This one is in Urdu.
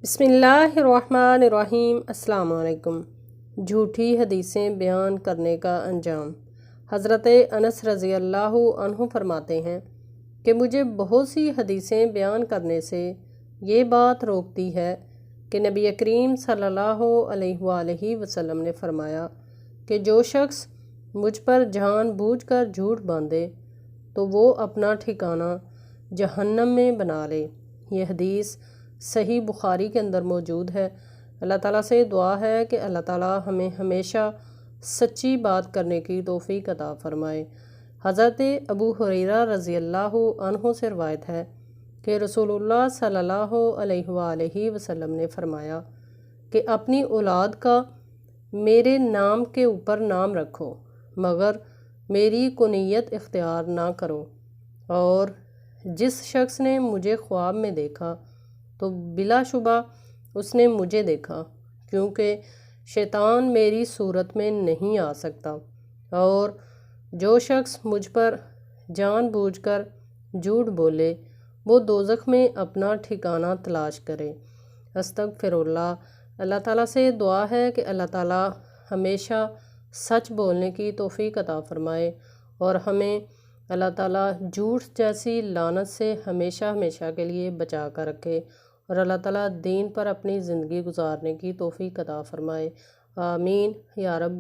بسم اللہ الرحمن الرحیم۔ السلام علیکم۔ جھوٹی حدیثیں بیان کرنے کا انجام۔ حضرت انس رضی اللہ عنہ فرماتے ہیں کہ مجھے بہت سی حدیثیں بیان کرنے سے یہ بات روکتی ہے کہ نبی کریم صلی اللہ علیہ وآلہ وسلم نے فرمایا کہ جو شخص مجھ پر جان بوجھ کر جھوٹ باندھے تو وہ اپنا ٹھکانہ جہنم میں بنا لے۔ یہ حدیث صحیح بخاری کے اندر موجود ہے۔ اللہ تعالیٰ سے دعا ہے کہ اللہ تعالیٰ ہمیں ہمیشہ سچی بات کرنے کی توفیق عطا فرمائے۔ حضرت ابو ہریرہ رضی اللہ عنہ سے روایت ہے کہ رسول اللہ صلی اللہ علیہ وآلہ وسلم نے فرمایا کہ اپنی اولاد کا میرے نام کے اوپر نام رکھو مگر میری کنیت اختیار نہ کرو، اور جس شخص نے مجھے خواب میں دیکھا تو بلا شبہ اس نے مجھے دیکھا، کیونکہ شیطان میری صورت میں نہیں آ سکتا، اور جو شخص مجھ پر جان بوجھ کر جھوٹ بولے وہ دوزخ میں اپنا ٹھکانہ تلاش کرے۔ استغفر اللہ۔ اللہ تعالیٰ سے دعا ہے کہ اللہ تعالیٰ ہمیشہ سچ بولنے کی توفیق عطا فرمائے، اور ہمیں اللہ تعالیٰ جھوٹ جیسی لعنت سے ہمیشہ ہمیشہ کے لیے بچا کر رکھے، اور اللہ تعالیٰ دین پر اپنی زندگی گزارنے کی توفیق عطا فرمائے۔ آمین یا رب۔